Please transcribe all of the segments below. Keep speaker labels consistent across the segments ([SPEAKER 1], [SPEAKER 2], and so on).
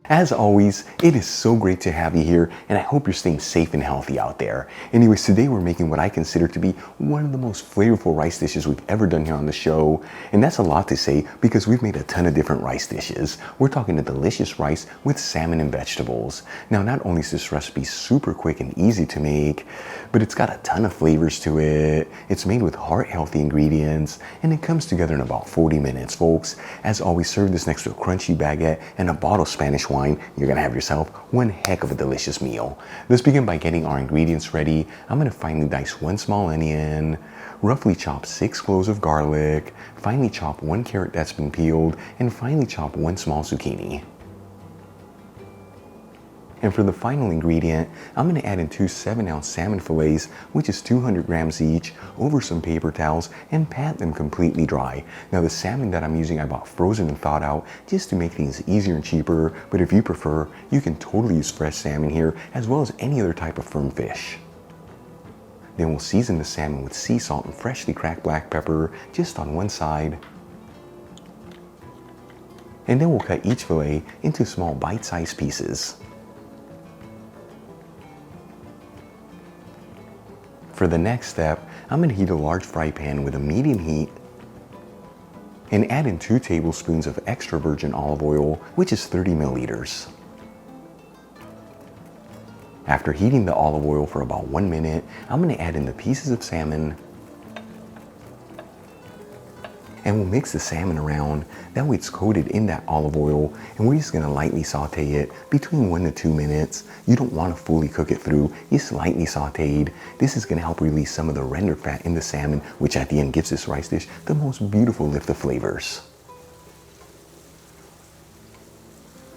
[SPEAKER 1] As always, it is so great to have you here, and I hope you're staying safe and healthy out there. Anyways, today we're making what I consider to be one of the most flavorful rice dishes we've ever done here on the show. And that's a lot to say because we've made a ton of different rice dishes. We're talking a delicious rice with salmon and vegetables. Now, not only is this recipe super quick and easy to make, but it's got a ton of flavors to it. It's made with heart-healthy ingredients, and it comes together in about 40 minutes, folks. As always, serve this next to a crunchy baguette and a bottle of Spanish wine. You're gonna have yourself one heck of a delicious meal. Let's begin by getting our ingredients ready. I'm gonna finely dice 1 small onion, roughly chop 6 cloves of garlic, finely chop 1 carrot that's been peeled, and finely chop 1 small zucchini. And for the final ingredient, I'm going to add in 2 7-ounce salmon fillets, which is 200 grams each, over some paper towels and pat them completely dry. Now the salmon that I'm using I bought frozen and thawed out just to make things easier and cheaper, but if you prefer, you can totally use fresh salmon here as well as any other type of firm fish. Then we'll season the salmon with sea salt and freshly cracked black pepper just on one side. And then we'll cut each fillet into small bite-sized pieces. For the next step, I'm going to heat a large fry pan with a medium heat and add in 2 tablespoons of extra virgin olive oil, which is 30 milliliters. After heating the olive oil for about 1 minute, I'm going to add in the pieces of salmon and we'll mix the salmon around. That way it's coated in that olive oil, and we're just gonna lightly saute it between 1 to 2 minutes. You don't wanna fully cook it through, just lightly sauteed. This is gonna help release some of the rendered fat in the salmon, which at the end gives this rice dish the most beautiful lift of flavors.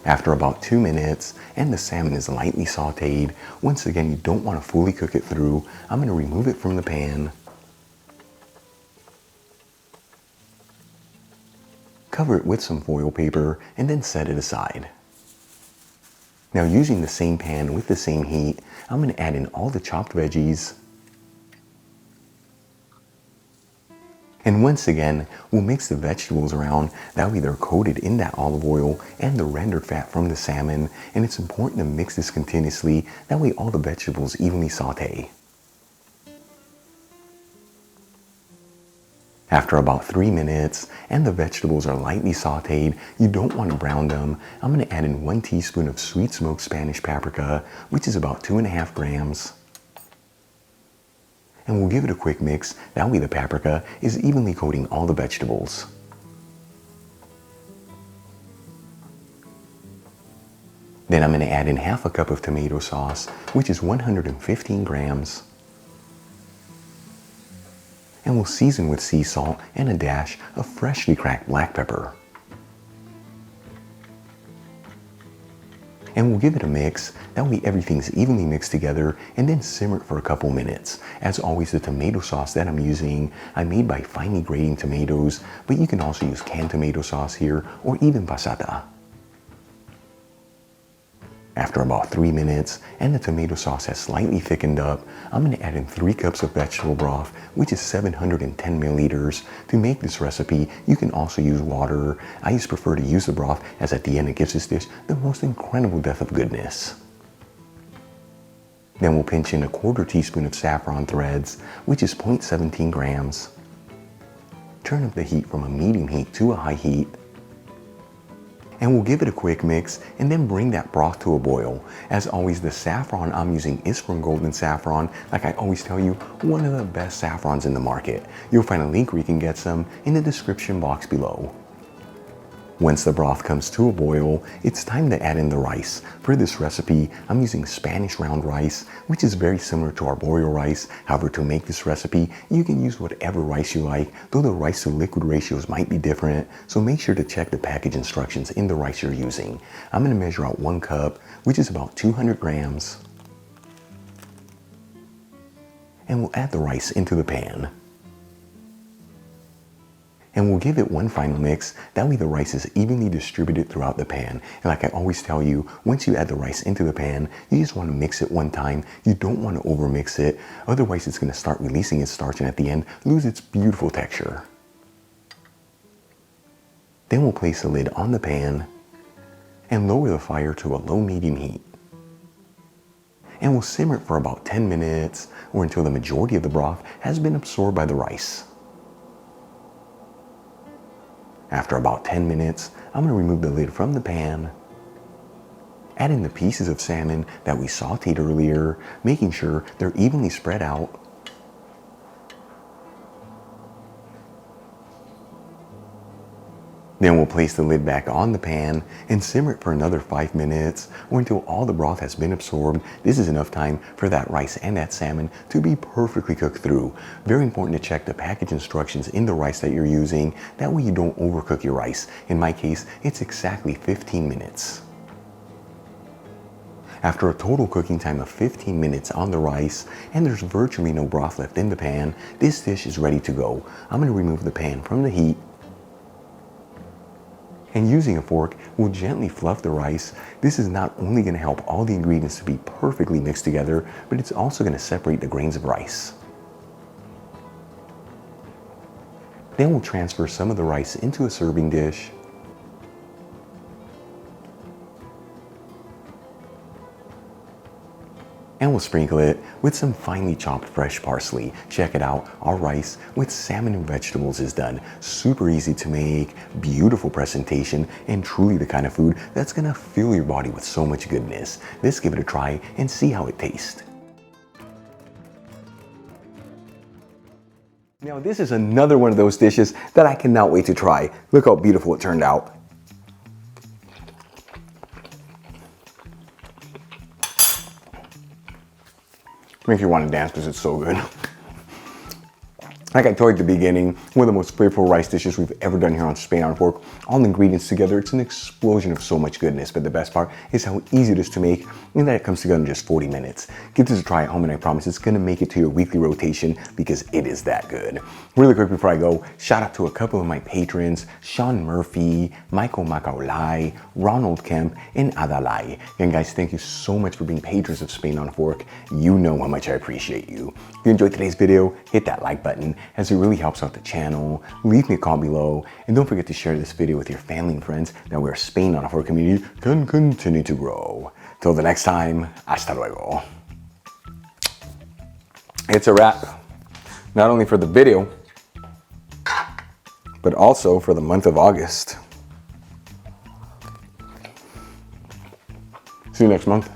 [SPEAKER 1] After about 2 minutes, and the salmon is lightly sauteed, once again, you don't wanna fully cook it through. I'm gonna remove it from the pan, cover it with some foil paper, and then set it aside. Now, using the same pan with the same heat, I'm going to add in all the chopped veggies. And once again, we'll mix the vegetables around. That way they're coated in that olive oil and the rendered fat from the salmon. And it's important to mix this continuously. That way all the vegetables evenly saute. After about 3 minutes and the vegetables are lightly sauteed, you don't want to brown them, I'm going to add in 1 teaspoon of sweet smoked Spanish paprika, which is about 2.5 grams. And we'll give it a quick mix, that way the paprika is evenly coating all the vegetables. Then I'm going to add in half a cup of tomato sauce, which is 115 grams. And we'll season with sea salt and a dash of freshly cracked black pepper. And we'll give it a mix, that way everything's evenly mixed together, and then simmer it for a couple minutes. As always, the tomato sauce that I'm using, I made by finely grating tomatoes, but you can also use canned tomato sauce here, or even passata. After about 3 minutes and the tomato sauce has slightly thickened up, I'm going to add in 3 cups of vegetable broth, which is 710 milliliters. To make this recipe, you can also use water. I just prefer to use the broth as at the end it gives this dish the most incredible depth of goodness. Then we'll pinch in a 1/4 teaspoon of saffron threads, which is 0.17 grams. Turn up the heat from a medium heat to a high heat. And we'll give it a quick mix and then bring that broth to a boil. As always, the saffron I'm using is from Golden Saffron. Like I always tell you, one of the best saffrons in the market. You'll find a link where you can get some in the description box below. Once the broth comes to a boil, it's time to add in the rice. For this recipe, I'm using Spanish round rice, which is very similar to arborio rice. However, to make this recipe, you can use whatever rice you like, though the rice to liquid ratios might be different, so make sure to check the package instructions in the rice you're using. I'm going to measure out 1 cup, which is about 200 grams. And we'll add the rice into the pan. And we'll give it one final mix, that way the rice is evenly distributed throughout the pan. And like I always tell you, once you add the rice into the pan, you just want to mix it one time. You don't want to overmix it, otherwise it's going to start releasing its starch and at the end lose its beautiful texture. Then we'll place the lid on the pan and lower the fire to a low-medium heat. And we'll simmer it for about 10 minutes or until the majority of the broth has been absorbed by the rice. After about 10 minutes, I'm going to remove the lid from the pan, add in the pieces of salmon that we sauteed earlier, making sure they're evenly spread out. Then we'll place the lid back on the pan and simmer it for another 5 minutes or until all the broth has been absorbed. This is enough time for that rice and that salmon to be perfectly cooked through. Very important to check the package instructions in the rice that you're using. That way you don't overcook your rice. In my case, it's exactly 15 minutes. After a total cooking time of 15 minutes on the rice and there's virtually no broth left in the pan, this dish is ready to go. I'm going to remove the pan from the heat. And using a fork, we'll gently fluff the rice. This is not only going to help all the ingredients to be perfectly mixed together, but it's also going to separate the grains of rice. Then we'll transfer some of the rice into a serving dish. And we'll sprinkle it with some finely chopped fresh parsley. Check it out, our rice with salmon and vegetables is done. Super easy to make, beautiful presentation, and truly the kind of food that's gonna fill your body with so much goodness. Let's give it a try and see how it tastes. Now this is another one of those dishes that I cannot wait to try. Look how beautiful it turned out. Makes you want to dance because it's so good. Like I told you at the beginning, one of the most flavorful rice dishes we've ever done here on Spain on Fork. All the ingredients together, it's an explosion of so much goodness, but the best part is how easy it is to make and that it comes together in just 40 minutes. Give this a try at home and I promise it's gonna make it to your weekly rotation because it is that good. Really quick before I go, shout out to a couple of my patrons, Sean Murphy, Michael Macaulay, Ronald Kemp, and Adalai. And guys, thank you so much for being patrons of Spain on Fork. You know how much I appreciate you. If you enjoyed today's video, hit that like button as it really helps out the channel. Leave me a comment below and don't forget to share this video with your family and friends. That way our Spain on Fork community can continue to grow. Till the next time, hasta luego. It's a wrap, not only for the video, but also for the month of August. See you next month.